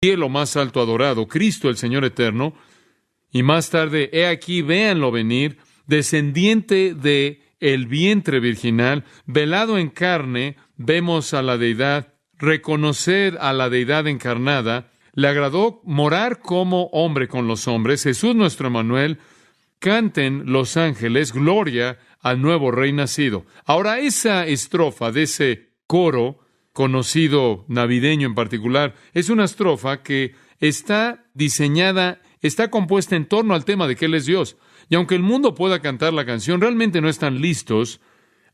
cielo más alto adorado, Cristo el Señor eterno, y más tarde, he aquí, véanlo venir, descendiente de el vientre virginal, velado en carne, vemos a la deidad, reconocer a la deidad encarnada, le agradó morar como hombre con los hombres, Jesús nuestro Emmanuel, canten los ángeles, gloria al nuevo Rey nacido. Ahora, esa estrofa de ese coro, conocido navideño en particular, es una estrofa que está diseñada, está compuesta en torno al tema de que Él es Dios. Y aunque el mundo pueda cantar la canción, realmente no están listos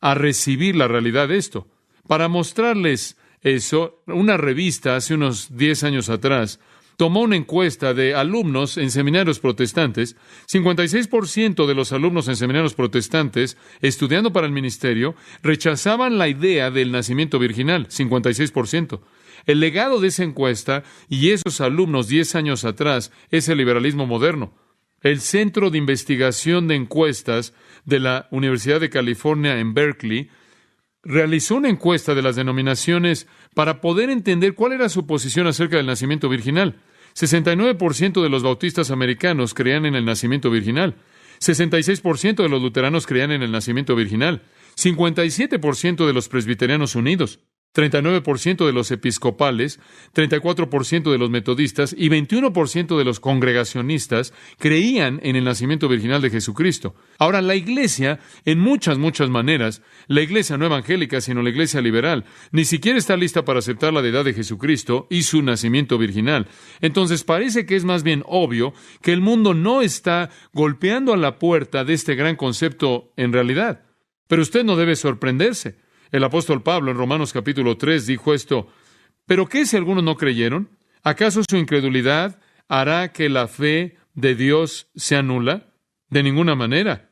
a recibir la realidad de esto. Para mostrarles eso, una revista hace unos 10 años atrás tomó una encuesta de alumnos en seminarios protestantes. 56% de los alumnos en seminarios protestantes, estudiando para el ministerio, rechazaban la idea del nacimiento virginal. 56%. El legado de esa encuesta y esos alumnos 10 años atrás es el liberalismo moderno. El Centro de Investigación de Encuestas de la Universidad de California en Berkeley realizó una encuesta de las denominaciones para poder entender cuál era su posición acerca del nacimiento virginal. 69% de los bautistas americanos creían en el nacimiento virginal. 66% de los luteranos creían en el nacimiento virginal. 57% de los presbiterianos unidos. 39% de los episcopales, 34% de los metodistas y 21% de los congregacionistas creían en el nacimiento virginal de Jesucristo. Ahora, la iglesia, en muchas maneras, la iglesia no evangélica, sino la iglesia liberal, ni siquiera está lista para aceptar la deidad de Jesucristo y su nacimiento virginal. Entonces, parece que es más bien obvio que el mundo no está golpeando a la puerta de este gran concepto en realidad. Pero usted no debe sorprenderse. El apóstol Pablo en Romanos capítulo 3 dijo esto: ¿pero qué si algunos no creyeron? ¿Acaso su incredulidad hará que la fe de Dios sea nula? De ninguna manera.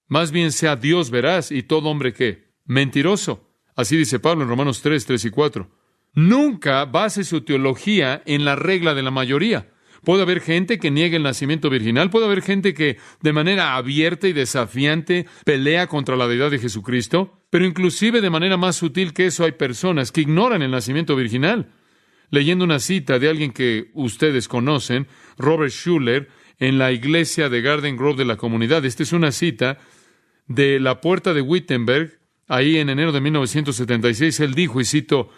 Más bien sea Dios veraz y todo hombre ¿qué? Mentiroso. Así dice Pablo en Romanos 3 y 4. Nunca base su teología en la regla de la mayoría. Puede haber gente que niegue el nacimiento virginal, puede haber gente que de manera abierta y desafiante pelea contra la deidad de Jesucristo, pero inclusive de manera más sutil que eso hay personas que ignoran el nacimiento virginal. Leyendo una cita de alguien que ustedes conocen, Robert Schuller, en la iglesia de Garden Grove de la comunidad. Esta es una cita de la puerta de Wittenberg, ahí en enero de 1976. Él dijo, y cito: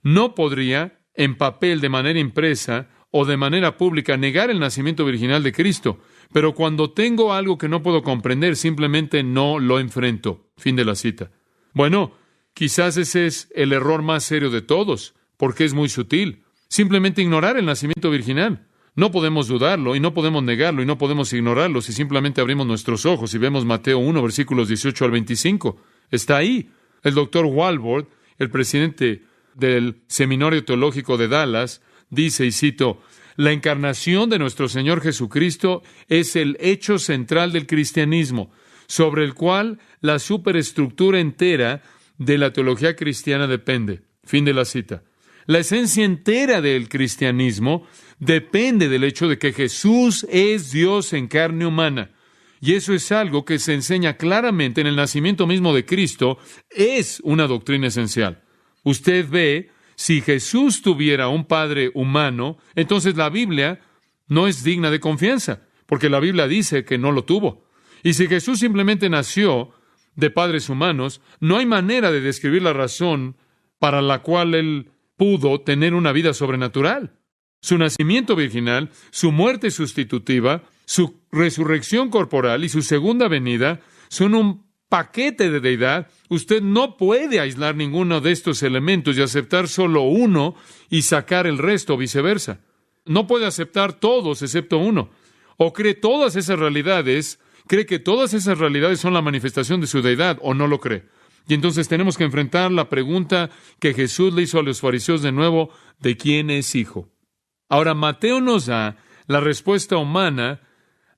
no podría, en papel de manera impresa o de manera pública, negar el nacimiento virginal de Cristo, pero cuando tengo algo que no puedo comprender, simplemente no lo enfrento. Fin de la cita. Bueno, quizás ese es el error más serio de todos, porque es muy sutil. Simplemente ignorar el nacimiento virginal. No podemos dudarlo, y no podemos negarlo, y no podemos ignorarlo si simplemente abrimos nuestros ojos y vemos Mateo 1, versículos 18 al 25. Está ahí. El doctor Walvoord, el presidente del Seminario Teológico de Dallas, dice, y cito: la encarnación de nuestro Señor Jesucristo es el hecho central del cristianismo, sobre el cual la superestructura entera de la teología cristiana depende. Fin de la cita. La esencia entera del cristianismo depende del hecho de que Jesús es Dios en carne humana. Y eso es algo que se enseña claramente en el nacimiento mismo de Cristo. Es una doctrina esencial. Usted ve, si Jesús tuviera un padre humano, entonces la Biblia no es digna de confianza, porque la Biblia dice que no lo tuvo. Y si Jesús simplemente nació de padres humanos, no hay manera de describir la razón para la cual Él pudo tener una vida sobrenatural. Su nacimiento virginal, su muerte sustitutiva, su resurrección corporal y su segunda venida son un paquete de deidad. Usted no puede aislar ninguno de estos elementos y aceptar solo uno y sacar el resto, o viceversa. No puede aceptar todos excepto uno. O cree todas esas realidades, cree que todas esas realidades son la manifestación de su deidad, o no lo cree. Y entonces tenemos que enfrentar la pregunta que Jesús le hizo a los fariseos de nuevo: ¿de quién es hijo? Ahora, Mateo nos da la respuesta humana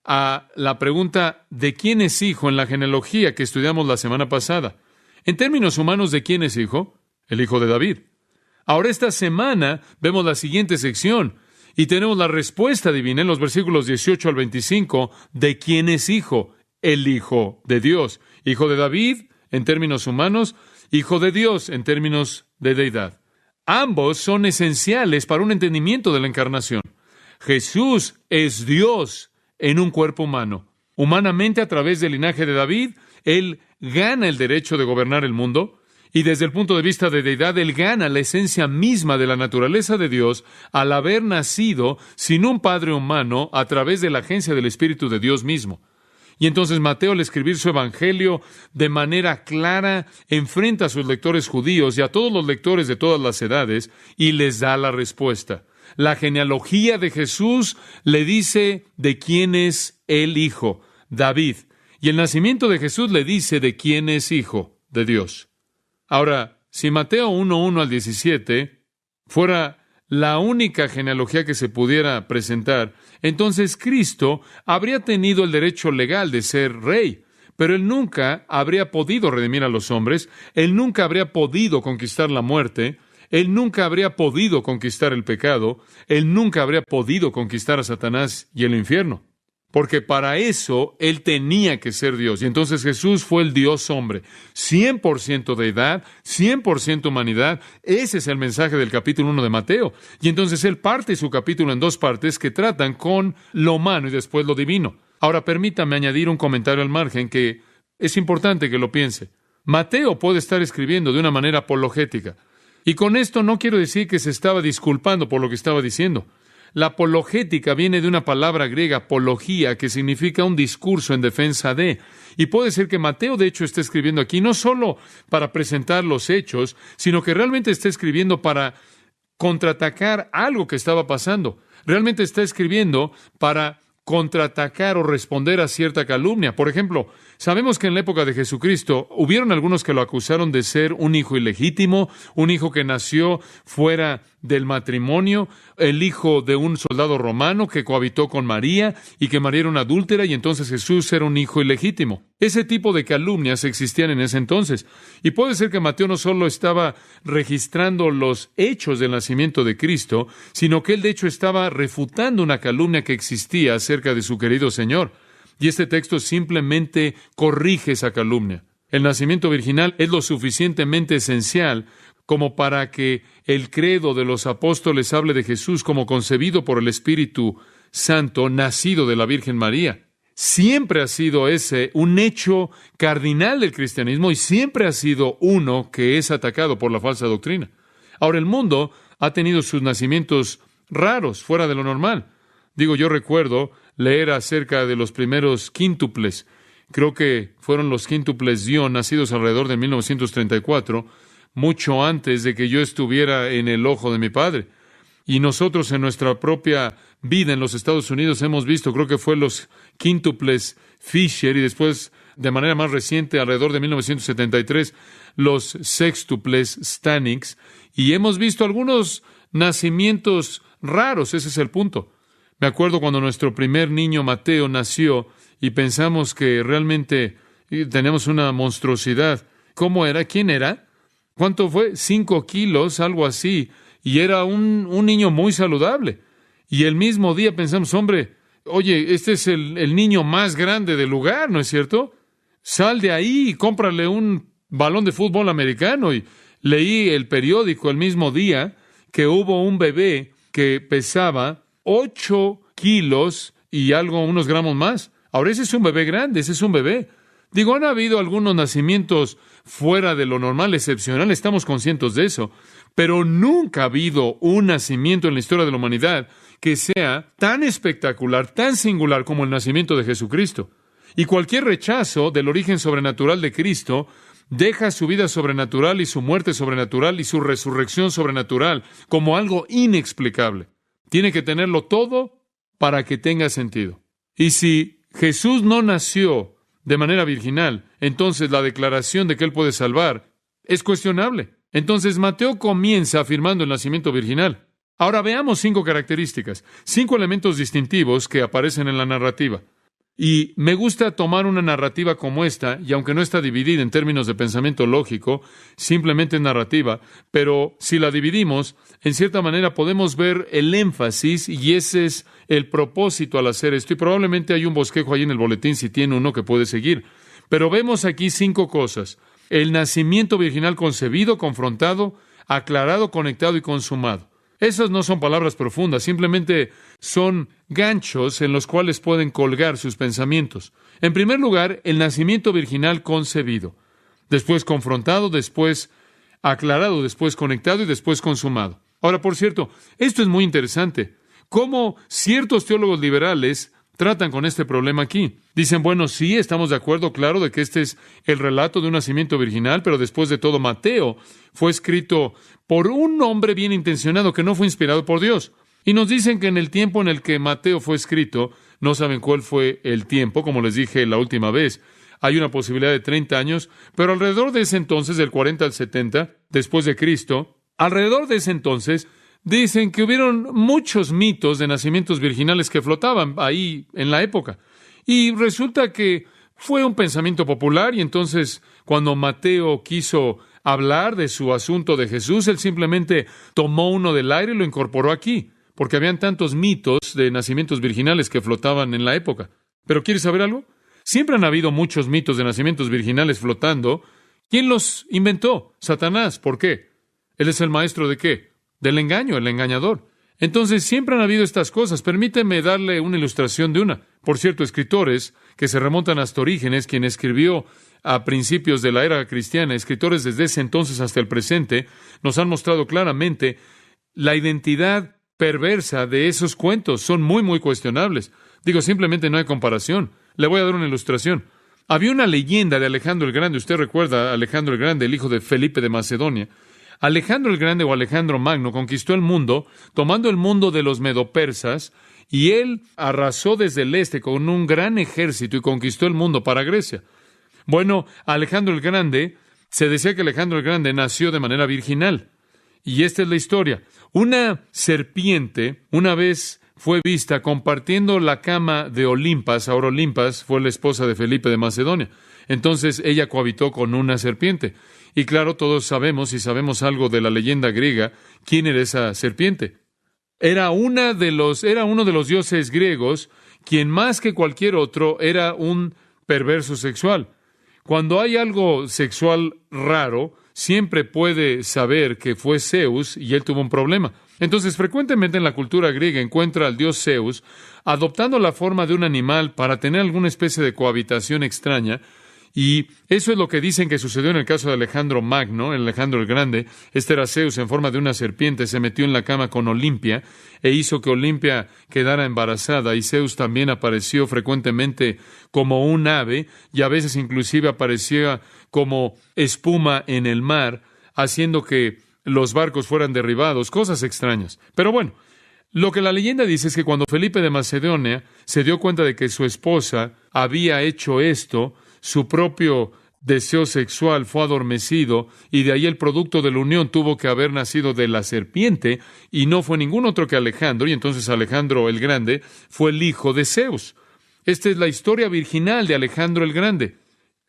a la pregunta ¿de quién es hijo? En la genealogía que estudiamos la semana pasada. En términos humanos, ¿de quién es hijo? El hijo de David. Ahora, esta semana vemos la siguiente sección y tenemos la respuesta divina en los versículos 18 al 25. ¿De quién es hijo? El hijo de Dios. Hijo de David en términos humanos, hijo de Dios en términos de deidad. Ambos son esenciales para un entendimiento de la encarnación. Jesús es Dios en un cuerpo humano. Humanamente, a través del linaje de David, Él gana el derecho de gobernar el mundo, y desde el punto de vista de deidad, Él gana la esencia misma de la naturaleza de Dios al haber nacido sin un padre humano a través de la agencia del Espíritu de Dios mismo. Y entonces Mateo, al escribir su evangelio de manera clara, enfrenta a sus lectores judíos y a todos los lectores de todas las edades y les da la respuesta. La genealogía de Jesús le dice de quién es el hijo, David. Y el nacimiento de Jesús le dice de quién es hijo de Dios. Ahora, si Mateo 1:1 al 17 fuera la única genealogía que se pudiera presentar, entonces Cristo habría tenido el derecho legal de ser rey, pero Él nunca habría podido redimir a los hombres, Él nunca habría podido conquistar la muerte, Él nunca habría podido conquistar el pecado, Él nunca habría podido conquistar a Satanás y el infierno. Porque para eso Él tenía que ser Dios. Y entonces Jesús fue el Dios hombre. 100% deidad, 100% humanidad. Ese es el mensaje del capítulo 1 de Mateo. Y entonces Él parte su capítulo en dos partes que tratan con lo humano y después lo divino. Ahora permítame añadir un comentario al margen que es importante que lo piense. Mateo puede estar escribiendo de una manera apologética. Y con esto no quiero decir que se estaba disculpando por lo que estaba diciendo. La apologética viene de una palabra griega, apología, que significa un discurso en defensa de. Y puede ser que Mateo, de hecho, esté escribiendo aquí no solo para presentar los hechos, sino que realmente está escribiendo para contraatacar algo que estaba pasando. Realmente está escribiendo para contraatacar o responder a cierta calumnia. Por ejemplo, sabemos que en la época de Jesucristo hubieron algunos que lo acusaron de ser un hijo ilegítimo, un hijo que nació fuera del matrimonio, el hijo de un soldado romano que cohabitó con María y que María era una adúltera y entonces Jesús era un hijo ilegítimo. Ese tipo de calumnias existían en ese entonces. Y puede ser que Mateo no solo estaba registrando los hechos del nacimiento de Cristo, sino que él de hecho estaba refutando una calumnia que existía acerca de su querido Señor. Y este texto simplemente corrige esa calumnia. El nacimiento virginal es lo suficientemente esencial como para que el credo de los apóstoles hable de Jesús como concebido por el Espíritu Santo, nacido de la Virgen María. Siempre ha sido ese un hecho cardinal del cristianismo y siempre ha sido uno que es atacado por la falsa doctrina. Ahora, el mundo ha tenido sus nacimientos raros, fuera de lo normal. Yo recuerdo leer acerca de los primeros quíntuples. Creo que fueron los quíntuples Dion, nacidos alrededor de 1934, mucho antes de que yo estuviera en el ojo de mi padre. Y nosotros en nuestra propia vida en los Estados Unidos hemos visto, creo que fue los quíntuples Fisher y después, de manera más reciente, alrededor de 1973, los sextuples Stanix. Y hemos visto algunos nacimientos raros, ese es el punto. Me acuerdo cuando nuestro primer niño Mateo nació y pensamos que realmente tenemos una monstruosidad. ¿Cómo era? ¿Quién era? ¿Cuánto fue? 5 kilos, algo así. Y era un niño muy saludable. Y el mismo día pensamos, hombre, oye, este es el niño más grande del lugar, ¿no es cierto? Sal de ahí y cómprale un balón de fútbol americano. Y leí el periódico el mismo día que hubo un bebé que pesaba 8 kilos y algo, unos gramos más. Ahora ese es un bebé grande, ese es un bebé. Han habido algunos nacimientos fuera de lo normal, excepcional, estamos conscientes de eso, pero nunca ha habido un nacimiento en la historia de la humanidad que sea tan espectacular, tan singular como el nacimiento de Jesucristo. Y cualquier rechazo del origen sobrenatural de Cristo deja su vida sobrenatural y su muerte sobrenatural y su resurrección sobrenatural como algo inexplicable. Tiene que tenerlo todo para que tenga sentido. Y si Jesús no nació de manera virginal, entonces la declaración de que Él puede salvar es cuestionable. Entonces Mateo comienza afirmando el nacimiento virginal. Ahora veamos 5 características, 5 elementos distintivos que aparecen en la narrativa. Y me gusta tomar una narrativa como esta, y aunque no está dividida en términos de pensamiento lógico, simplemente es narrativa, pero si la dividimos, en cierta manera podemos ver el énfasis, y ese es el propósito al hacer esto, y probablemente hay un bosquejo ahí en el boletín si tiene uno que puede seguir. Pero vemos aquí 5 cosas. El nacimiento virginal concebido, confrontado, aclarado, conectado y consumado. Esas no son palabras profundas, simplemente son ganchos en los cuales pueden colgar sus pensamientos. En primer lugar, el nacimiento virginal concebido, después confrontado, después aclarado, después conectado y después consumado. Ahora, por cierto, esto es muy interesante. Cómo ciertos teólogos liberales tratan con este problema aquí. Dicen, bueno, sí, estamos de acuerdo, claro, de que este es el relato de un nacimiento virginal, pero después de todo, Mateo fue escrito por un hombre bien intencionado que no fue inspirado por Dios. Y nos dicen que en el tiempo en el que Mateo fue escrito, no saben cuál fue el tiempo, como les dije la última vez. Hay una posibilidad de 30 años, pero alrededor de ese entonces, del 40 al 70, después de Cristo, alrededor de ese entonces, dicen que hubieron muchos mitos de nacimientos virginales que flotaban ahí en la época. Y resulta que fue un pensamiento popular y entonces cuando Mateo quiso hablar de su asunto de Jesús, él simplemente tomó uno del aire y lo incorporó aquí, porque habían tantos mitos de nacimientos virginales que flotaban en la época. ¿Pero quieres saber algo? Siempre han habido muchos mitos de nacimientos virginales flotando. ¿Quién los inventó? Satanás. ¿Por qué? ¿Él es el maestro de qué? Del engaño, el engañador. Entonces, siempre han habido estas cosas. Permíteme darle una ilustración de una. Por cierto, escritores que se remontan hasta Orígenes, quien escribió a principios de la era cristiana, escritores desde ese entonces hasta el presente, nos han mostrado claramente la identidad perversa de esos cuentos. Son muy, muy cuestionables. Digo, simplemente no hay comparación. Le voy a dar una ilustración. Había una leyenda de Alejandro el Grande. Usted recuerda a Alejandro el Grande, el hijo de Felipe de Macedonia. Alejandro el Grande o Alejandro Magno conquistó el mundo, tomando el mundo de los medopersas, y él arrasó desde el este con un gran ejército y conquistó el mundo para Grecia. Bueno, Alejandro el Grande, se decía que Alejandro el Grande nació de manera virginal. Y esta es la historia. Una serpiente una vez fue vista compartiendo la cama de Olimpas. Ahora Olimpas fue la esposa de Felipe de Macedonia. Entonces ella cohabitó con una serpiente. Y claro, todos sabemos, y sabemos algo de la leyenda griega, quién era esa serpiente. Era uno de los dioses griegos, quien más que cualquier otro era un perverso sexual. Cuando hay algo sexual raro, siempre puede saber que fue Zeus y él tuvo un problema. Entonces, frecuentemente en la cultura griega encuentra al dios Zeus adoptando la forma de un animal para tener alguna especie de cohabitación extraña. Y eso es lo que dicen que sucedió en el caso de Alejandro Magno, Alejandro el Grande. Este era Zeus en forma de una serpiente, se metió en la cama con Olimpia e hizo que Olimpia quedara embarazada, y Zeus también apareció frecuentemente como un ave y a veces inclusive aparecía como espuma en el mar, haciendo que los barcos fueran derribados, cosas extrañas. Pero bueno, lo que la leyenda dice es que cuando Felipe de Macedonia se dio cuenta de que su esposa había hecho esto, su propio deseo sexual fue adormecido y de ahí el producto de la unión tuvo que haber nacido de la serpiente y no fue ningún otro que Alejandro, y entonces Alejandro el Grande fue el hijo de Zeus. Esta es la historia virginal de Alejandro el Grande.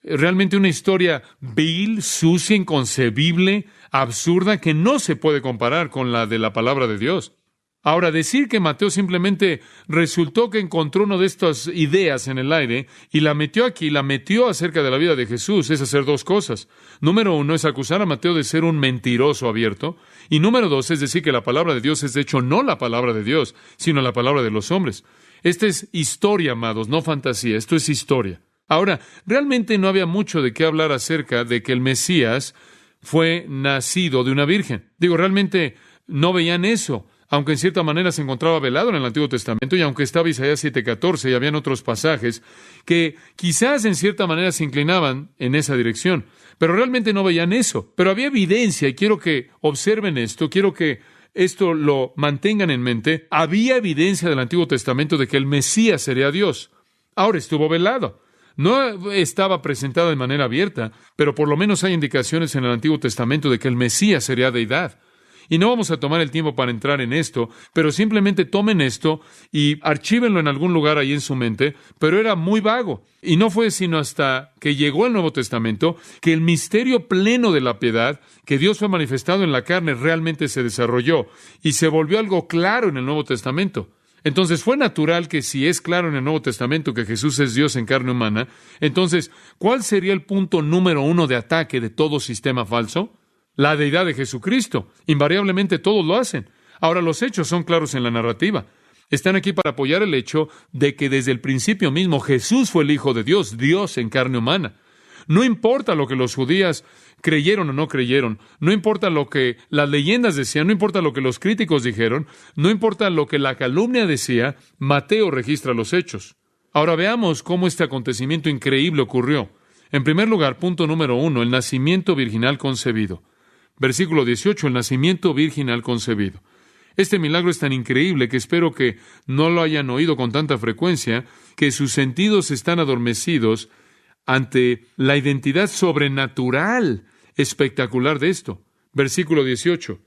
Realmente una historia vil, sucia, inconcebible, absurda, que no se puede comparar con la de la palabra de Dios. Ahora, decir que Mateo simplemente resultó que encontró una de estas ideas en el aire y la metió aquí, la metió acerca de la vida de Jesús, es hacer dos cosas. Número uno, es acusar a Mateo de ser un mentiroso abierto. Y número dos, es decir que la palabra de Dios es de hecho no la palabra de Dios, sino la palabra de los hombres. Esta es historia, amados, no fantasía, esto es historia. Ahora, realmente no había mucho de qué hablar acerca de que el Mesías fue nacido de una virgen. Digo, realmente no veían eso, aunque en cierta manera se encontraba velado en el Antiguo Testamento, y aunque estaba Isaías 7:14 y habían otros pasajes que quizás en cierta manera se inclinaban en esa dirección, pero realmente no veían eso. Pero había evidencia, y quiero que observen esto, quiero que esto lo mantengan en mente. Había evidencia del Antiguo Testamento de que el Mesías sería Dios. Ahora estuvo velado. No estaba presentado de manera abierta, pero por lo menos hay indicaciones en el Antiguo Testamento de que el Mesías sería deidad. Y no vamos a tomar el tiempo para entrar en esto, pero simplemente tomen esto y archívenlo en algún lugar ahí en su mente, pero era muy vago. Y no fue sino hasta que llegó el Nuevo Testamento que el misterio pleno de la piedad, que Dios fue manifestado en la carne, realmente se desarrolló y se volvió algo claro en el Nuevo Testamento. Entonces fue natural que si es claro en el Nuevo Testamento que Jesús es Dios en carne humana, entonces, ¿cuál sería el punto número uno de ataque de todo sistema falso? la deidad de Jesucristo. Invariablemente todos lo hacen. Ahora, los hechos son claros en la narrativa. Están aquí para apoyar el hecho de que desde el principio mismo Jesús fue el Hijo de Dios, Dios en carne humana. No importa lo que los judíos creyeron o no creyeron, no importa lo que las leyendas decían, no importa lo que los críticos dijeron, no importa lo que la calumnia decía, Mateo registra los hechos. Ahora veamos cómo este acontecimiento increíble ocurrió. En primer lugar, punto número 1, el nacimiento virginal concebido. Versículo 18, el nacimiento virginal concebido. Este milagro es tan increíble que espero que no lo hayan oído con tanta frecuencia, que sus sentidos están adormecidos ante la identidad sobrenatural, espectacular de esto. Versículo 18.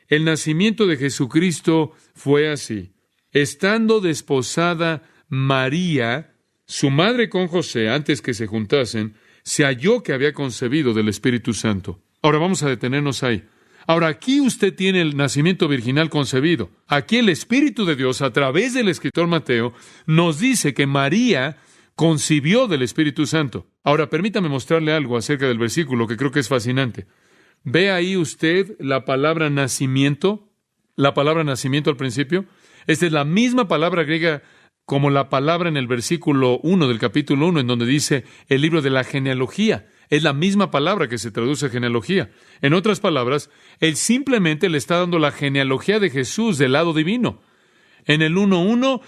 El nacimiento de Jesucristo fue así. Estando desposada María, su madre con José, antes que se juntasen, se halló que había concebido del Espíritu Santo. Ahora vamos a detenernos ahí. Ahora aquí usted tiene el nacimiento virginal concebido. Aquí el Espíritu de Dios, a través del escritor Mateo, nos dice que María concibió del Espíritu Santo. Ahora permítame mostrarle algo acerca del versículo que creo que es fascinante. ¿Ve ahí usted la palabra nacimiento? La palabra nacimiento al principio. Esta es la misma palabra griega como la palabra en el versículo 1 del capítulo 1, en donde dice el libro de la genealogía. Es la misma palabra que se traduce genealogía. En otras palabras, él simplemente le está dando la genealogía de Jesús del lado divino. En el 1:1,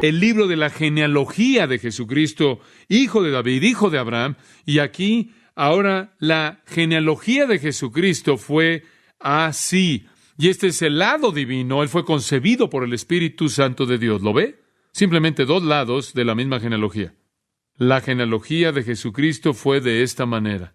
el libro de la genealogía de Jesucristo, hijo de David, hijo de Abraham, y aquí, ahora, la genealogía de Jesucristo fue así. Y este es el lado divino. Él fue concebido por el Espíritu Santo de Dios. ¿Lo ve? Simplemente dos lados de la misma genealogía. La genealogía de Jesucristo fue de esta manera: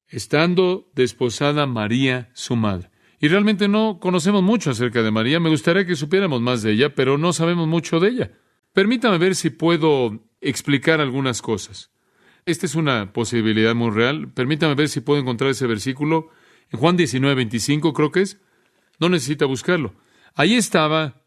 estando desposada María, su madre. Y realmente no conocemos mucho acerca de María. Me gustaría que supiéramos más de ella, pero no sabemos mucho de ella. Permítame ver si puedo explicar algunas cosas. Esta es una posibilidad muy real. Permítame ver si puedo encontrar ese versículo. En Juan 19:25, creo que es. No necesita buscarlo. Ahí estaba,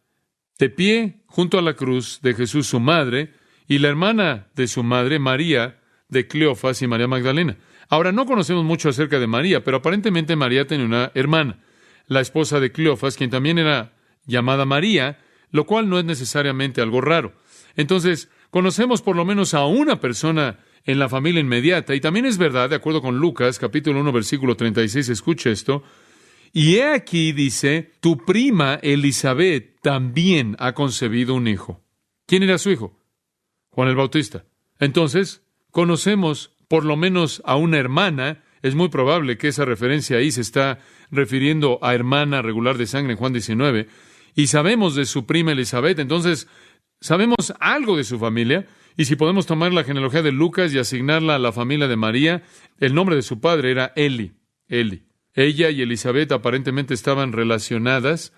de pie, junto a la cruz de Jesús, su madre, y la hermana de su madre, María de Cleofas y María Magdalena. Ahora, no conocemos mucho acerca de María, pero aparentemente María tenía una hermana, la esposa de Cleofas, quien también era llamada María, lo cual no es necesariamente algo raro. Entonces, conocemos por lo menos a una persona en la familia inmediata, y también es verdad, de acuerdo con Lucas, capítulo 1, versículo 36, escuche esto: y he aquí, dice, tu prima Elizabeth también ha concebido un hijo. ¿Quién era su hijo? Juan el Bautista. Entonces, conocemos por lo menos a una hermana. Es muy probable que esa referencia ahí se está refiriendo a hermana regular de sangre en Juan 19. Y sabemos de su prima Elizabeth. Entonces, sabemos algo de su familia. Y si podemos tomar la genealogía de Lucas y asignarla a la familia de María, el nombre de su padre era Eli. Ella y Elizabeth aparentemente estaban relacionadas.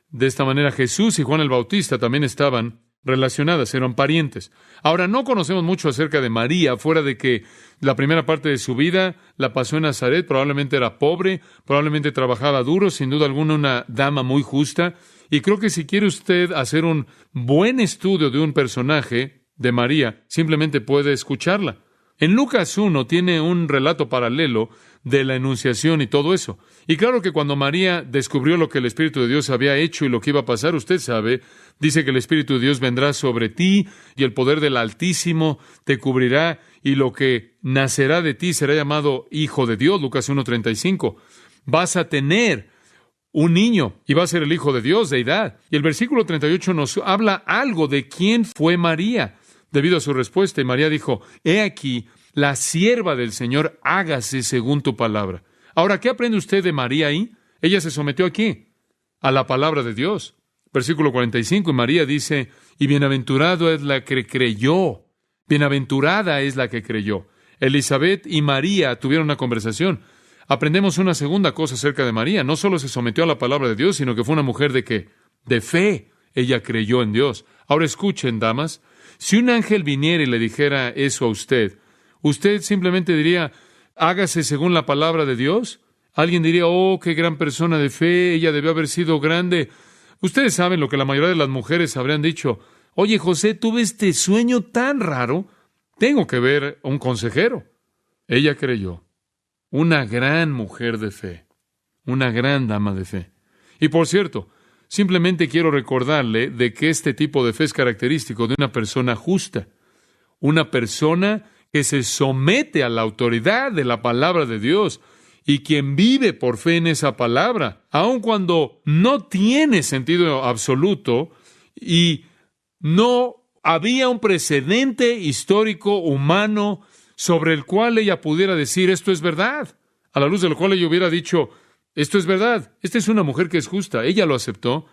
De esta manera, Jesús y Juan el Bautista también estaban relacionadas, eran parientes. Ahora, no conocemos mucho acerca de María, fuera de que la primera parte de su vida la pasó en Nazaret. Probablemente era pobre, probablemente trabajaba duro, sin duda alguna una dama muy justa. Y creo que si quiere usted hacer un buen estudio de un personaje de María, simplemente puede escucharla. En Lucas 1 tiene un relato paralelo de la Anunciación y todo eso. Y claro que cuando María descubrió lo que el Espíritu de Dios había hecho y lo que iba a pasar, usted sabe, dice que el Espíritu de Dios vendrá sobre ti y el poder del Altísimo te cubrirá y lo que nacerá de ti será llamado Hijo de Dios, Lucas 1:35. Vas a tener un niño y va a ser el Hijo de Dios, deidad. Y el versículo 38 nos habla algo de quién fue María. Debido a su respuesta, y María dijo: he aquí, la sierva del Señor, hágase según tu palabra. Ahora, ¿qué aprende usted de María ahí? Ella se sometió aquí, a la palabra de Dios. Versículo 45, y María dice: y bienaventurado es la que creyó. Bienaventurada es la que creyó. Elizabeth y María tuvieron una conversación. Aprendemos una segunda cosa acerca de María. No solo se sometió a la palabra de Dios, sino que fue una mujer ¿de qué? De fe. Ella creyó en Dios. Ahora escuchen, damas. Si un ángel viniera y le dijera eso a usted, ¿usted simplemente diría: hágase según la palabra de Dios? Alguien diría: oh, qué gran persona de fe, ella debió haber sido grande. Ustedes saben lo que la mayoría de las mujeres habrían dicho: oye, José, tuve este sueño tan raro, tengo que ver a un consejero. Ella creyó. Una gran mujer de fe, una gran dama de fe. Y por cierto, simplemente quiero recordarle de que este tipo de fe es característico de una persona justa, una persona que se somete a la autoridad de la palabra de Dios y quien vive por fe en esa palabra, aun cuando no tiene sentido absoluto y no había un precedente histórico humano sobre el cual ella pudiera decir: esto es verdad, a la luz de lo cual ella hubiera dicho: esto es verdad, esta es una mujer que es justa. Ella lo aceptó,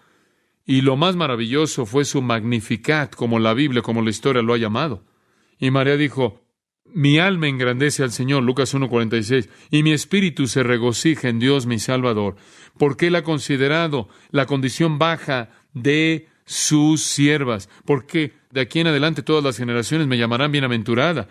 y lo más maravilloso fue su Magnificat, como la Biblia, como la historia lo ha llamado. Y María dijo: mi alma engrandece al Señor, Lucas 1:46, y mi espíritu se regocija en Dios mi Salvador, porque Él ha considerado la condición baja de sus siervas, porque de aquí en adelante todas las generaciones me llamarán bienaventurada,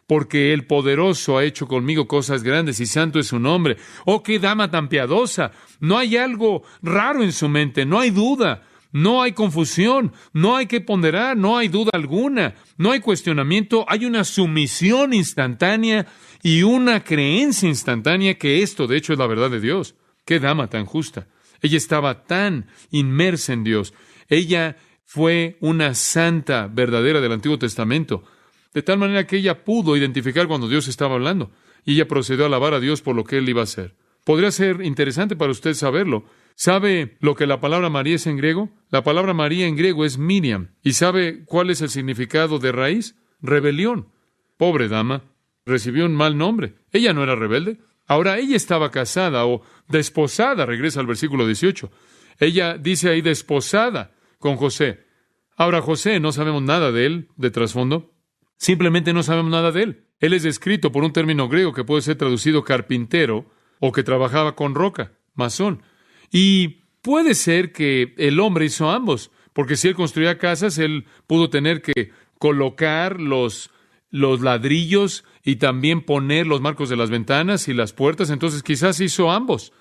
porque el poderoso ha hecho conmigo cosas grandes y santo es su nombre. ¡Oh, qué dama tan piadosa! No hay algo raro en su mente, no hay duda, no hay confusión, no hay que ponderar, no hay duda alguna, no hay cuestionamiento, hay una sumisión instantánea y una creencia instantánea que esto, de hecho, es la verdad de Dios. ¡Qué dama tan justa! Ella estaba tan inmersa en Dios. Ella fue una santa verdadera del Antiguo Testamento, de tal manera que ella pudo identificar cuando Dios estaba hablando, y ella procedió a alabar a Dios por lo que Él iba a hacer. Podría ser interesante para usted saberlo. ¿Sabe lo que la palabra María es en griego? La palabra María en griego es Miriam. ¿Y sabe cuál es el significado de raíz? Rebelión. Pobre dama, recibió un mal nombre. Ella no era rebelde. Ahora, ella estaba casada o desposada, regresa al versículo 18. Ella dice ahí desposada con José. Ahora, José, no sabemos nada de él, de trasfondo. Simplemente no sabemos nada de él. Él es descrito por un término griego que puede ser traducido carpintero o que trabajaba con roca, masón. Y puede ser que el hombre hizo ambos, porque si él construía casas, él pudo tener que colocar los ladrillos y también poner los marcos de las ventanas y las puertas, entonces quizás hizo ambos.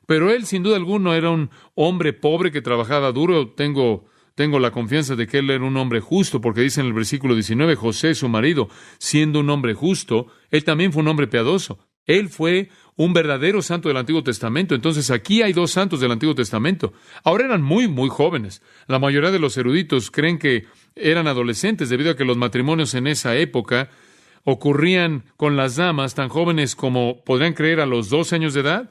Pero él, sin duda alguna, era un hombre pobre que trabajaba duro. Tengo la confianza de que él era un hombre justo, porque dice en el versículo 19, José, su marido, siendo un hombre justo, él también fue un hombre piadoso. Él fue un verdadero santo del Antiguo Testamento. Entonces aquí hay dos santos del Antiguo Testamento. Ahora eran muy, muy jóvenes. La mayoría de los eruditos creen que eran adolescentes debido a que los matrimonios en esa época ocurrían con las damas tan jóvenes como podrían creer a los 12 años de edad.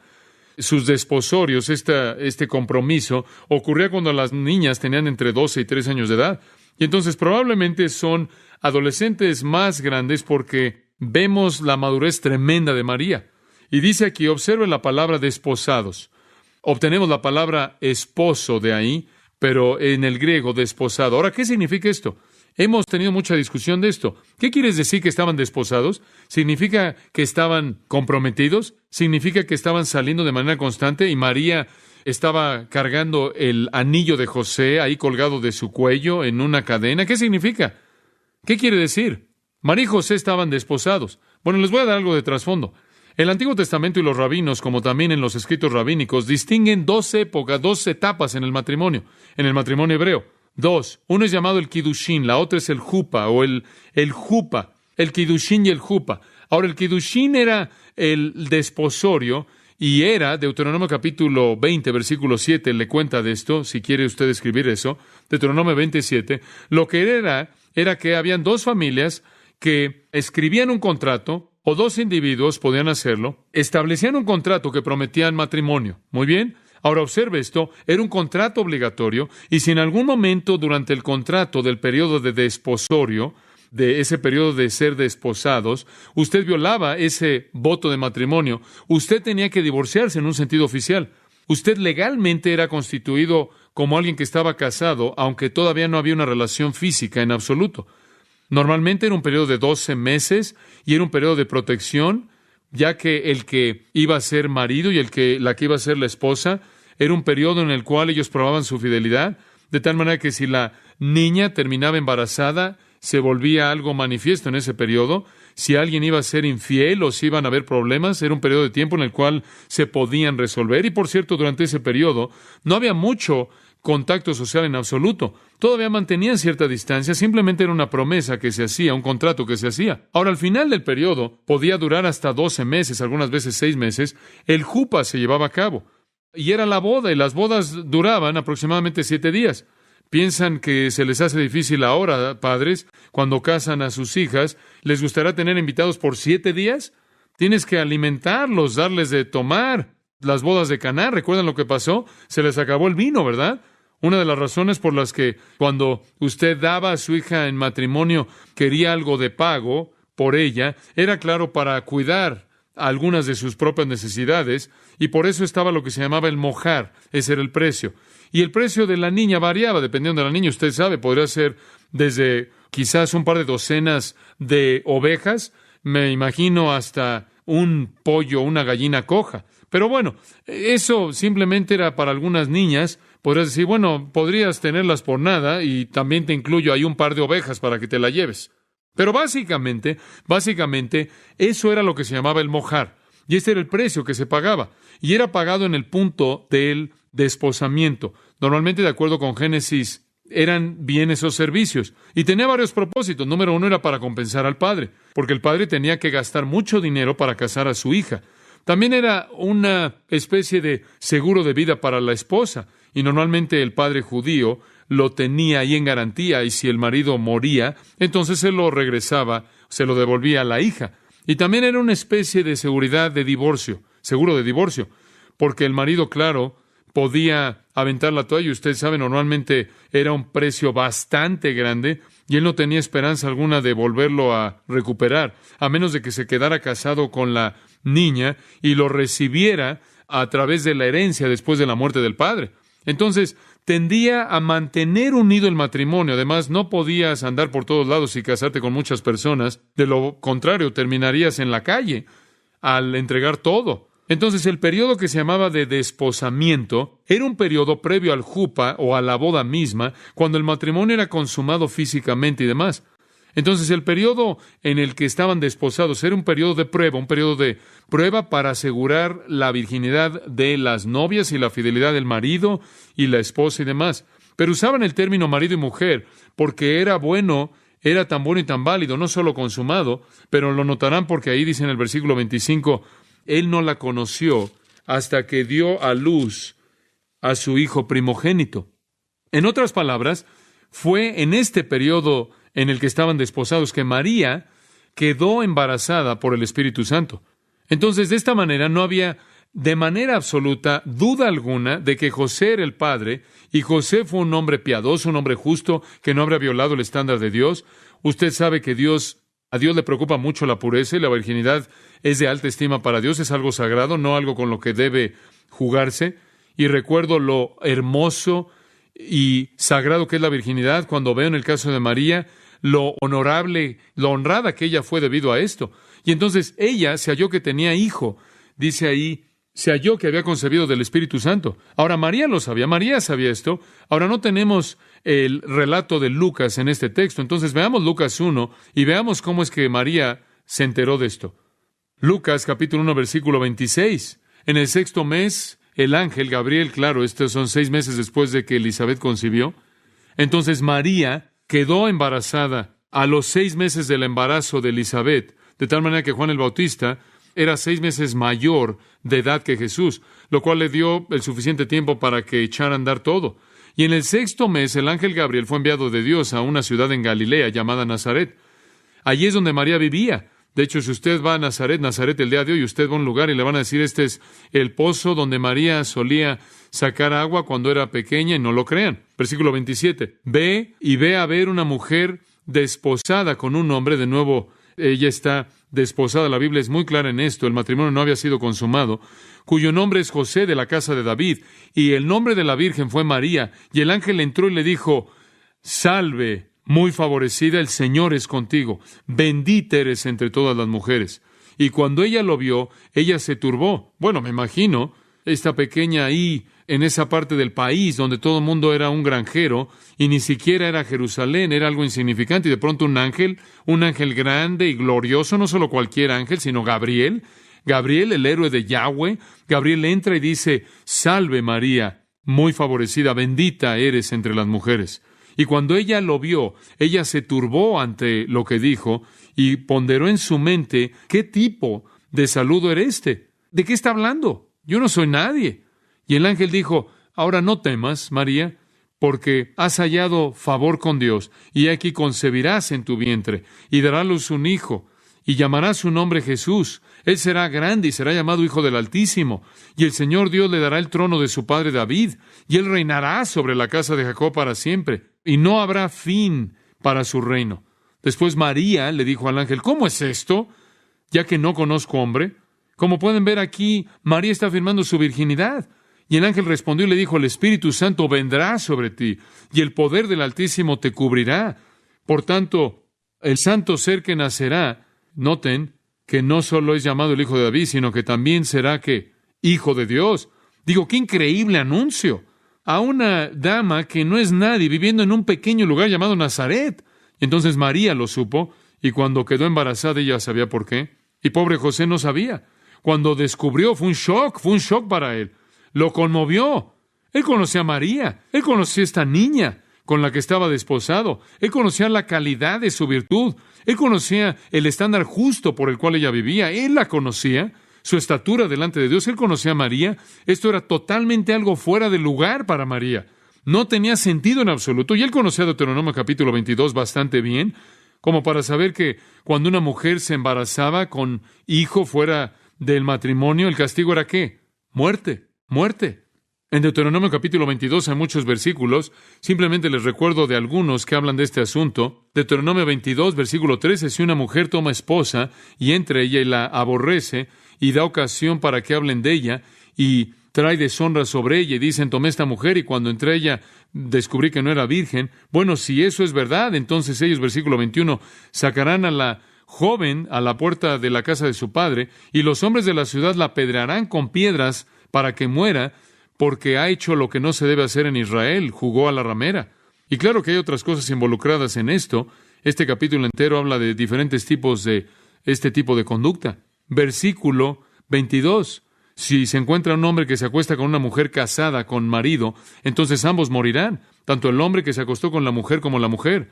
Sus desposorios, este compromiso, ocurría cuando las niñas tenían entre 12 y 13 años de edad. Y entonces probablemente son adolescentes más grandes porque vemos la madurez tremenda de María. Y dice aquí, observe la palabra desposados. Obtenemos la palabra esposo de ahí, pero en el griego desposado. Ahora, ¿qué significa esto? Hemos tenido mucha discusión de esto. ¿Qué quieres decir que estaban desposados? ¿Significa que estaban comprometidos? ¿Significa que estaban saliendo de manera constante y María estaba cargando el anillo de José ahí colgado de su cuello en una cadena? ¿Qué significa? ¿Qué quiere decir? María y José estaban desposados. Bueno, les voy a dar algo de trasfondo. El Antiguo Testamento y los rabinos, como también en los escritos rabínicos, distinguen dos épocas, dos etapas en el matrimonio hebreo. Dos. Uno es llamado el Kiddushin, la otra es el Jupa o el Jupa. El Kiddushin y el Jupa. Ahora, el Kiddushin era el desposorio y era, Deuteronomio capítulo 20, versículo 7, le cuenta de esto, si quiere usted escribir eso, Deuteronomio 27, lo que era que habían dos familias que escribían un contrato, o dos individuos podían hacerlo, establecían un contrato que prometían matrimonio. Muy bien. Ahora observe esto, era un contrato obligatorio, y si en algún momento durante el contrato del periodo de desposorio, de ese periodo de ser desposados, usted violaba ese voto de matrimonio, usted tenía que divorciarse en un sentido oficial. Usted legalmente era constituido como alguien que estaba casado, aunque todavía no había una relación física en absoluto. Normalmente era un periodo de 12 meses y era un periodo de protección, ya que el que iba a ser marido y la que iba a ser la esposa, era un periodo en el cual ellos probaban su fidelidad, de tal manera que si la niña terminaba embarazada, se volvía algo manifiesto en ese periodo. Si alguien iba a ser infiel o si iban a haber problemas, era un periodo de tiempo en el cual se podían resolver. Y por cierto, durante ese periodo no había mucho contacto social en absoluto. Todavía mantenían cierta distancia, simplemente era una promesa que se hacía, un contrato que se hacía. Ahora, al final del periodo, podía durar hasta 12 meses, algunas veces 6 meses, el jupa se llevaba a cabo. Y era la boda, y las bodas duraban aproximadamente 7 días. ¿Piensan que se les hace difícil ahora, padres, cuando casan a sus hijas? ¿Les gustará tener invitados por 7 días? Tienes que alimentarlos, darles de tomar. Las bodas de Caná, ¿recuerdan lo que pasó? Se les acabó el vino, ¿verdad? Una de las razones por las que cuando usted daba a su hija en matrimonio quería algo de pago por ella, era claro para cuidar algunas de sus propias necesidades, y por eso estaba lo que se llamaba el mojar, ese era el precio. Y el precio de la niña variaba dependiendo de la niña, usted sabe, podría ser desde quizás un par de docenas de ovejas, me imagino hasta un pollo, una gallina coja. Pero bueno, eso simplemente era para algunas niñas. Podrías decir, bueno, podrías tenerlas por nada y también te incluyo ahí un par de ovejas para que te la lleves. Pero básicamente, eso era lo que se llamaba el mojar. Y este era el precio que se pagaba. Y era pagado en el punto del desposamiento. Normalmente, de acuerdo con Génesis, eran bienes o servicios. Y tenía varios propósitos. Número 1 era para compensar al padre, porque el padre tenía que gastar mucho dinero para casar a su hija. También era una especie de seguro de vida para la esposa. Y normalmente el padre judío lo tenía ahí en garantía, y si el marido moría, entonces se lo regresaba, se lo devolvía a la hija. Y también era una especie de seguridad de divorcio, seguro de divorcio, porque el marido, claro, podía aventar la toalla. Usted sabe, normalmente era un precio bastante grande y él no tenía esperanza alguna de volverlo a recuperar, a menos de que se quedara casado con la niña y lo recibiera a través de la herencia después de la muerte del padre. Entonces, tendía a mantener unido el matrimonio. Además, no podías andar por todos lados y casarte con muchas personas. De lo contrario, terminarías en la calle al entregar todo. Entonces, el periodo que se llamaba de desposamiento era un periodo previo al jupa o a la boda misma, cuando el matrimonio era consumado físicamente y demás. Entonces, el periodo en el que estaban desposados era un periodo de prueba para asegurar la virginidad de las novias y la fidelidad del marido y la esposa y demás. Pero usaban el término marido y mujer porque era tan bueno y tan válido, no solo consumado, pero lo notarán porque ahí dice en el versículo 25, él no la conoció hasta que dio a luz a su hijo primogénito. En otras palabras, fue en este periodo en el que estaban desposados que María quedó embarazada por el Espíritu Santo. Entonces, de esta manera, no había de manera absoluta duda alguna de que José era el padre, y José fue un hombre piadoso, un hombre justo, que no habría violado el estándar de Dios. Usted sabe que a Dios le preocupa mucho la pureza y la virginidad es de alta estima para Dios, es algo sagrado, no algo con lo que debe jugarse. Y recuerdo lo hermoso y sagrado que es la virginidad cuando veo en el caso de María lo honorable, lo honrada que ella fue debido a esto. Y entonces ella se halló que tenía hijo. Dice ahí, se halló que había concebido del Espíritu Santo. Ahora María lo sabía, María sabía esto. Ahora no tenemos el relato de Lucas en este texto. Entonces veamos Lucas 1 y veamos cómo es que María se enteró de esto. Lucas capítulo 1 versículo 26. En el 6º mes, el ángel Gabriel, claro, estos son 6 meses después de que Elizabeth concibió. Entonces María quedó embarazada a los 6 meses del embarazo de Elizabeth, de tal manera que Juan el Bautista era 6 meses mayor de edad que Jesús, lo cual le dio el suficiente tiempo para que echara a andar todo. Y en el 6º mes, el ángel Gabriel fue enviado de Dios a una ciudad en Galilea llamada Nazaret. Allí es donde María vivía. De hecho, si usted va a Nazaret el día de hoy, usted va a un lugar y le van a decir, este es el pozo donde María solía sacar agua cuando era pequeña, y no lo crean. Versículo 27. Ve a ver una mujer desposada con un hombre. De nuevo, ella está desposada. La Biblia es muy clara en esto. El matrimonio no había sido consumado. Cuyo nombre es José, de la casa de David. Y el nombre de la Virgen fue María. Y el ángel entró y le dijo, salve, muy favorecida, el Señor es contigo. Bendita eres entre todas las mujeres. Y cuando ella lo vio, ella se turbó. Bueno, me imagino, esta pequeña ahí, en esa parte del país donde todo el mundo era un granjero y ni siquiera era Jerusalén, era algo insignificante. Y de pronto un ángel grande y glorioso, no solo cualquier ángel, sino Gabriel, el héroe de Yahweh. Gabriel entra y dice, salve María, muy favorecida, bendita eres entre las mujeres. Y cuando ella lo vio, ella se turbó ante lo que dijo y ponderó en su mente, ¿qué tipo de saludo era este? ¿De qué está hablando? Yo no soy nadie. Y el ángel dijo, ahora no temas, María, porque has hallado favor con Dios, y aquí concebirás en tu vientre, y dará a luz un hijo, y llamarás su nombre Jesús. Él será grande y será llamado Hijo del Altísimo, y el Señor Dios le dará el trono de su padre David, y él reinará sobre la casa de Jacob para siempre, y no habrá fin para su reino. Después María le dijo al ángel, ¿cómo es esto? Ya que no conozco hombre. Como pueden ver aquí, María está afirmando su virginidad. Y el ángel respondió y le dijo, el Espíritu Santo vendrá sobre ti, y el poder del Altísimo te cubrirá. Por tanto, el santo ser que nacerá, noten que no solo es llamado el Hijo de David, sino que también será que Hijo de Dios. Digo, qué increíble anuncio. A una dama que no es nadie, viviendo en un pequeño lugar llamado Nazaret. Entonces María lo supo, y cuando quedó embarazada ella sabía por qué. Y pobre José no sabía. Cuando descubrió, fue un shock para él. Lo conmovió. Él conocía a María, él conocía a esta niña con la que estaba desposado, él conocía la calidad de su virtud, él conocía el estándar justo por el cual ella vivía, él la conocía, su estatura delante de Dios, él conocía a María. Esto era totalmente algo fuera de lugar para María. No tenía sentido en absoluto, y él conocía Deuteronomio capítulo 22 bastante bien, como para saber que cuando una mujer se embarazaba con hijo fuera del matrimonio, el castigo era ¿qué? Muerte. En Deuteronomio capítulo 22 hay muchos versículos. Simplemente les recuerdo de algunos que hablan de este asunto. Deuteronomio 22, versículo 13, si una mujer toma esposa y entre ella y la aborrece y da ocasión para que hablen de ella y trae deshonra sobre ella y dicen, tomé esta mujer y cuando entré ella descubrí que no era virgen. Bueno, si eso es verdad, entonces ellos, versículo 21, sacarán a la joven a la puerta de la casa de su padre y los hombres de la ciudad la apedrearán con piedras para que muera, porque ha hecho lo que no se debe hacer en Israel, jugó a la ramera. Y claro que hay otras cosas involucradas en esto. Este capítulo entero habla de diferentes tipos de este tipo de conducta. Versículo 22. Si se encuentra un hombre que se acuesta con una mujer casada con marido, entonces ambos morirán, tanto el hombre que se acostó con la mujer como la mujer.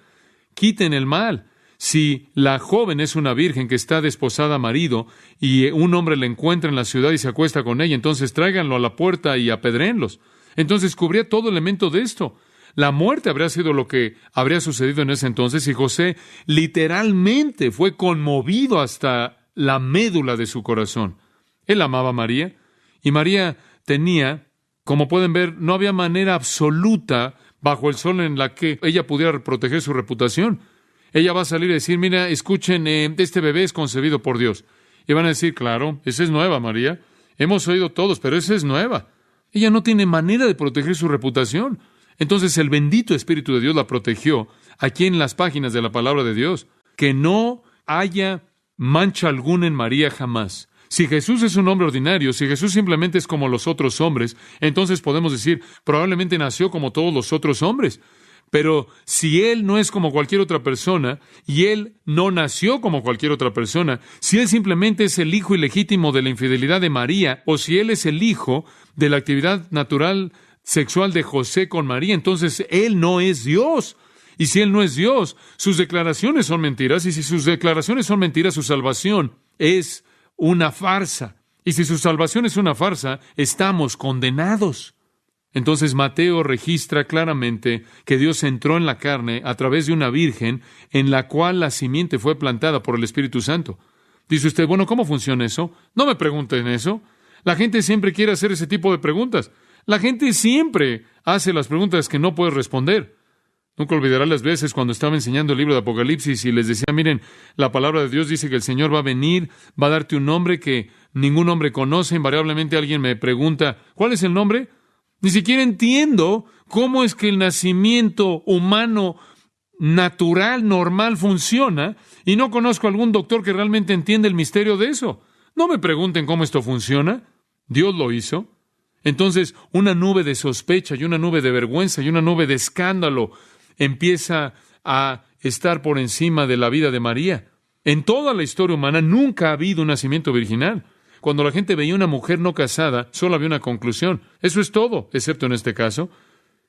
Quiten el mal. Si la joven es una virgen que está desposada a marido y un hombre la encuentra en la ciudad y se acuesta con ella, entonces tráiganlo a la puerta y apedréenlos. Entonces cubría todo elemento de esto. La muerte habría sido lo que habría sucedido en ese entonces y José literalmente fue conmovido hasta la médula de su corazón. Él amaba a María y María tenía, como pueden ver, no había manera absoluta bajo el sol en la que ella pudiera proteger su reputación. Ella va a salir y decir, mira, escuchen, este bebé es concebido por Dios. Y van a decir, claro, esa es nueva, María. Hemos oído todos, pero esa es nueva. Ella no tiene manera de proteger su reputación. Entonces el bendito Espíritu de Dios la protegió aquí en las páginas de la palabra de Dios. Que no haya mancha alguna en María jamás. Si Jesús es un hombre ordinario, si Jesús simplemente es como los otros hombres, entonces podemos decir, probablemente nació como todos los otros hombres. Pero si Él no es como cualquier otra persona, y Él no nació como cualquier otra persona, si Él simplemente es el hijo ilegítimo de la infidelidad de María, o si Él es el hijo de la actividad natural sexual de José con María, entonces Él no es Dios. Y si Él no es Dios, sus declaraciones son mentiras, y si sus declaraciones son mentiras, su salvación es una farsa. Y si su salvación es una farsa, estamos condenados. Entonces Mateo registra claramente que Dios entró en la carne a través de una virgen en la cual la simiente fue plantada por el Espíritu Santo. Dice usted, bueno, ¿cómo funciona eso? No me pregunten eso. La gente siempre quiere hacer ese tipo de preguntas. La gente siempre hace las preguntas que no puede responder. Nunca olvidará las veces cuando estaba enseñando el libro de Apocalipsis y les decía, miren, la palabra de Dios dice que el Señor va a venir, va a darte un nombre que ningún hombre conoce. Invariablemente alguien me pregunta, ¿cuál es el nombre? Ni siquiera entiendo cómo es que el nacimiento humano natural, normal, funciona, y no conozco a algún doctor que realmente entienda el misterio de eso. No me pregunten cómo esto funciona. Dios lo hizo. Entonces, una nube de sospecha y una nube de vergüenza y una nube de escándalo empieza a estar por encima de la vida de María. En toda la historia humana nunca ha habido un nacimiento virginal. Cuando la gente veía una mujer no casada, solo había una conclusión. Eso es todo, excepto en este caso.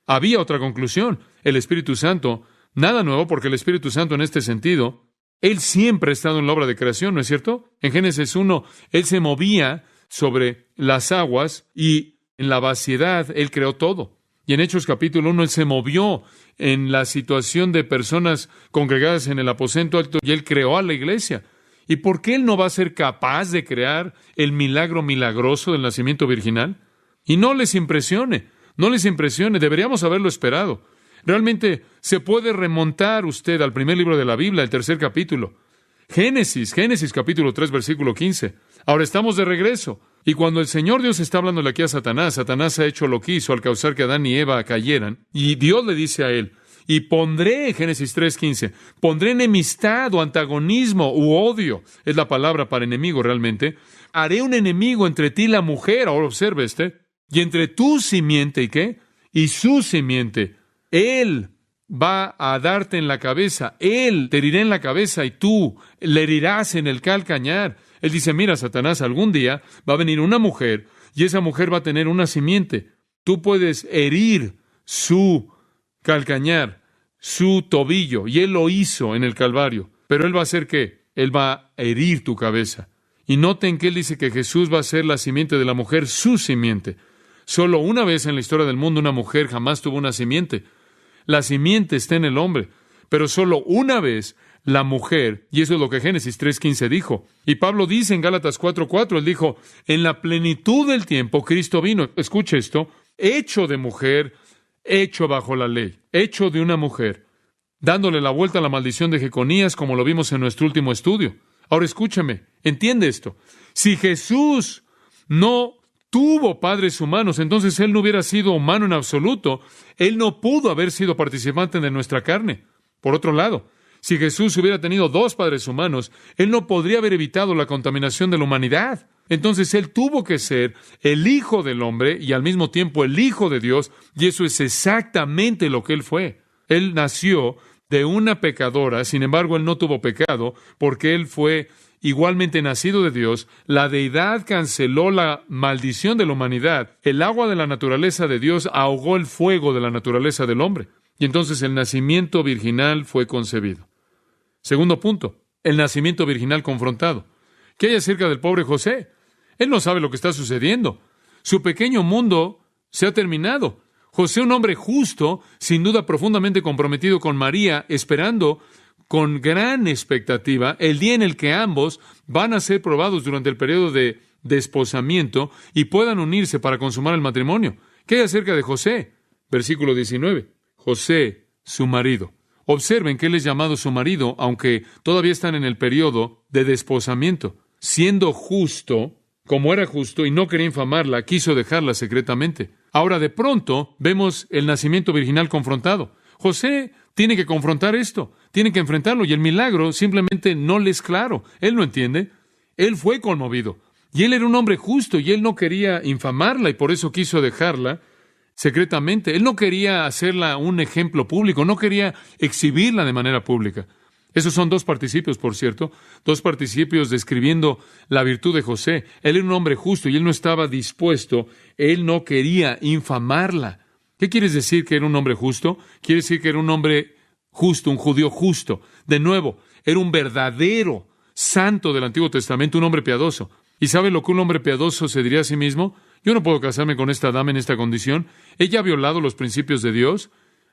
Había otra conclusión. El Espíritu Santo, nada nuevo, porque el Espíritu Santo en este sentido, Él siempre ha estado en la obra de creación, ¿no es cierto? En Génesis 1, Él se movía sobre las aguas y en la vaciedad Él creó todo. Y en Hechos capítulo 1, Él se movió en la situación de personas congregadas en el aposento alto y Él creó a la iglesia. ¿Y por qué Él no va a ser capaz de crear el milagro milagroso del nacimiento virginal? Y no les impresione, deberíamos haberlo esperado. Realmente se puede remontar usted al primer libro de la Biblia, el tercer capítulo. Génesis capítulo 3, versículo 15. Ahora estamos de regreso. Y cuando el Señor Dios está hablándole aquí a Satanás, Satanás ha hecho lo que hizo al causar que Adán y Eva cayeran. Y Dios le dice a él, y pondré, Génesis 3:15, pondré enemistad o antagonismo u odio, es la palabra para enemigo realmente. Haré un enemigo entre ti y la mujer, ahora observe y entre tu simiente, ¿y qué? Y su simiente. Él va a darte en la cabeza, él te herirá en la cabeza y tú le herirás en el calcañar. Él dice, mira, Satanás, algún día va a venir una mujer y esa mujer va a tener una simiente. Tú puedes herir su calcañar, su tobillo, y Él lo hizo en el Calvario. Pero Él va a hacer ¿qué? Él va a herir tu cabeza. Y noten que Él dice que Jesús va a ser la simiente de la mujer, su simiente. Solo una vez en la historia del mundo una mujer jamás tuvo una simiente. La simiente está en el hombre, pero solo una vez la mujer, y eso es lo que Génesis 3:15 dijo. Y Pablo dice en Gálatas 4:4, él dijo, en la plenitud del tiempo Cristo vino. Escuche esto, hecho de mujer, hecho bajo la ley, hecho de una mujer, dándole la vuelta a la maldición de Jeconías, como lo vimos en nuestro último estudio. Ahora escúchame, entiende esto. Si Jesús no tuvo padres humanos, entonces Él no hubiera sido humano en absoluto. Él no pudo haber sido participante de nuestra carne. Por otro lado, si Jesús hubiera tenido dos padres humanos, Él no podría haber evitado la contaminación de la humanidad. Entonces Él tuvo que ser el Hijo del hombre y al mismo tiempo el Hijo de Dios, y eso es exactamente lo que Él fue. Él nació de una pecadora, sin embargo, Él no tuvo pecado, porque Él fue igualmente nacido de Dios. La deidad canceló la maldición de la humanidad. El agua de la naturaleza de Dios ahogó el fuego de la naturaleza del hombre. Y entonces el nacimiento virginal fue concebido. Segundo punto, el nacimiento virginal confrontado. ¿Qué hay acerca del pobre José? Él no sabe lo que está sucediendo. Su pequeño mundo se ha terminado. José, un hombre justo, sin duda profundamente comprometido con María, esperando con gran expectativa el día en el que ambos van a ser probados durante el periodo de desposamiento y puedan unirse para consumar el matrimonio. ¿Qué hay acerca de José? Versículo 19. José, su marido. Observen que él es llamado su marido, aunque todavía están en el periodo de desposamiento. Siendo justo, como era justo y no quería infamarla, quiso dejarla secretamente. Ahora, de pronto, vemos el nacimiento virginal confrontado. José tiene que confrontar esto, tiene que enfrentarlo, y el milagro simplemente no le es claro. Él no entiende. Él fue conmovido, y él era un hombre justo, y él no quería infamarla, y por eso quiso dejarla secretamente. Él no quería hacerla un ejemplo público, no quería exhibirla de manera pública. Esos son dos participios, por cierto, dos participios describiendo la virtud de José. Él era un hombre justo y él no estaba dispuesto, él no quería infamarla. ¿Qué quieres decir que era un hombre justo? Quiere decir que era un hombre justo, un judío justo. De nuevo, era un verdadero santo del Antiguo Testamento, un hombre piadoso. ¿Y sabe lo que un hombre piadoso se diría a sí mismo? Yo no puedo casarme con esta dama en esta condición. Ella ha violado los principios de Dios,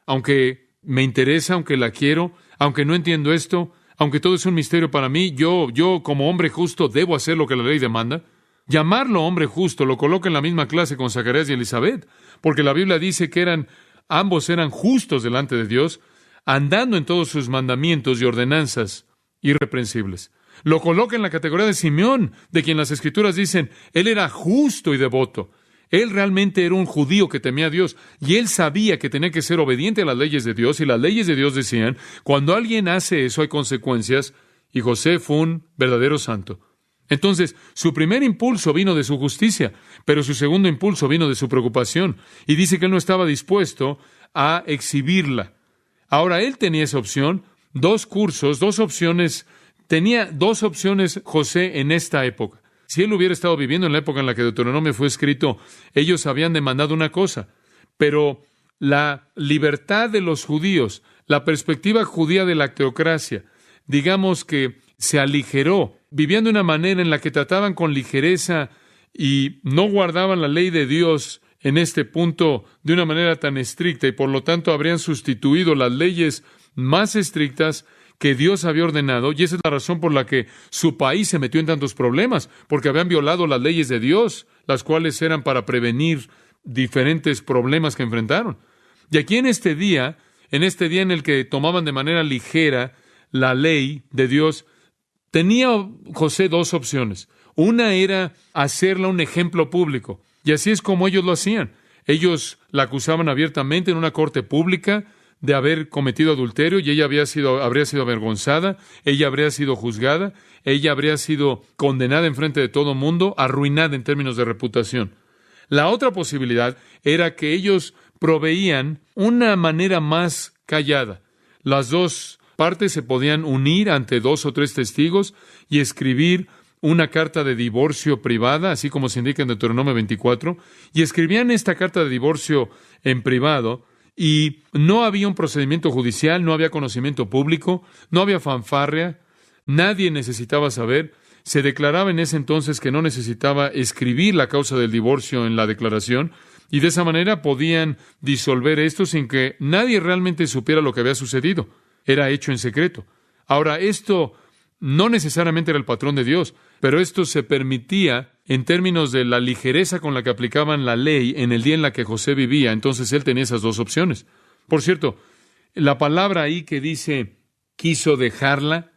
aunque me interesa, aunque la quiero, aunque no entiendo esto, aunque todo es un misterio para mí, yo como hombre justo debo hacer lo que la ley demanda. Llamarlo hombre justo lo coloca en la misma clase con Zacarías y Elizabeth, porque la Biblia dice que ambos eran justos delante de Dios, andando en todos sus mandamientos y ordenanzas irreprensibles. Lo coloca en la categoría de Simeón, de quien las Escrituras dicen, él era justo y devoto. Él realmente era un judío que temía a Dios, y él sabía que tenía que ser obediente a las leyes de Dios, y las leyes de Dios decían, cuando alguien hace eso hay consecuencias, y José fue un verdadero santo. Entonces, su primer impulso vino de su justicia, pero su segundo impulso vino de su preocupación, y dice que él no estaba dispuesto a exhibirla. Ahora, él tenía esa opción, tenía dos opciones José en esta época. Si él hubiera estado viviendo en la época en la que Deuteronomio fue escrito, ellos habían demandado una cosa, pero la libertad de los judíos, la perspectiva judía de la teocracia, digamos que se aligeró, vivían de una manera en la que trataban con ligereza y no guardaban la ley de Dios en este punto de una manera tan estricta, y por lo tanto habrían sustituido las leyes más estrictas que Dios había ordenado, y esa es la razón por la que su país se metió en tantos problemas, porque habían violado las leyes de Dios, las cuales eran para prevenir diferentes problemas que enfrentaron. Y aquí en este día en el que tomaban de manera ligera la ley de Dios, tenía José dos opciones. Una era hacerla un ejemplo público, y así es como ellos lo hacían. Ellos la acusaban abiertamente en una corte pública de haber cometido adulterio, y ella habría sido avergonzada, ella habría sido juzgada, ella habría sido condenada en frente de todo mundo, arruinada en términos de reputación. La otra posibilidad era que ellos proveían una manera más callada. Las dos partes se podían unir ante 2 o 3 testigos y escribir una carta de divorcio privada, así como se indica en Deuteronomio 24, y escribían esta carta de divorcio en privado, y no había un procedimiento judicial, no había conocimiento público, no había fanfarria, nadie necesitaba saber. Se declaraba en ese entonces que no necesitaba escribir la causa del divorcio en la declaración, y de esa manera podían disolver esto sin que nadie realmente supiera lo que había sucedido. Era hecho en secreto. Ahora, esto no necesariamente era el patrón de Dios, pero esto se permitía en términos de la ligereza con la que aplicaban la ley en el día en la que José vivía, entonces él tenía esas dos opciones. Por cierto, la palabra ahí que dice quiso dejarla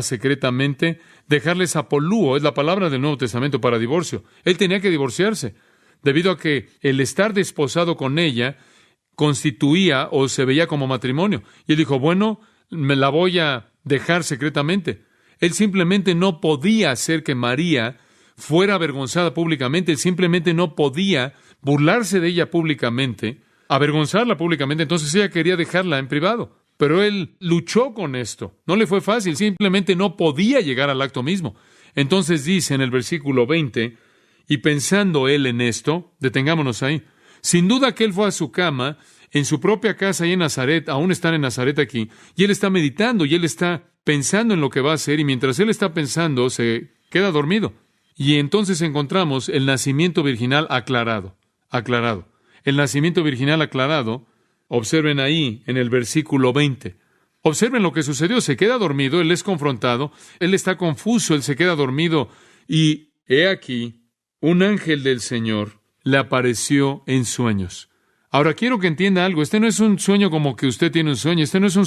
secretamente, dejarles apolúo, es la palabra del Nuevo Testamento para divorcio. Él tenía que divorciarse, debido a que el estar desposado con ella constituía o se veía como matrimonio. Y él dijo, bueno, me la voy a dejar secretamente. Él simplemente no podía hacer que María fuera avergonzada públicamente. Él simplemente no podía burlarse de ella públicamente, avergonzarla públicamente. Entonces ella quería dejarla en privado. Pero él luchó con esto. No le fue fácil. Simplemente no podía llegar al acto mismo. Entonces dice en el versículo 20, y pensando él en esto, detengámonos ahí. Sin duda que él fue a su cama, en su propia casa ahí en Nazaret, aún están en Nazaret aquí, y él está meditando, y él está pensando en lo que va a hacer, y mientras él está pensando, se queda dormido. Y entonces encontramos el nacimiento virginal aclarado. El nacimiento virginal aclarado, observen ahí en el versículo 20. Observen lo que sucedió, se queda dormido, él es confrontado, él está confuso, él se queda dormido, y he aquí, un ángel del Señor le apareció en sueños. Ahora quiero que entienda algo, este no es un sueño como que usted tiene un sueño, este no es un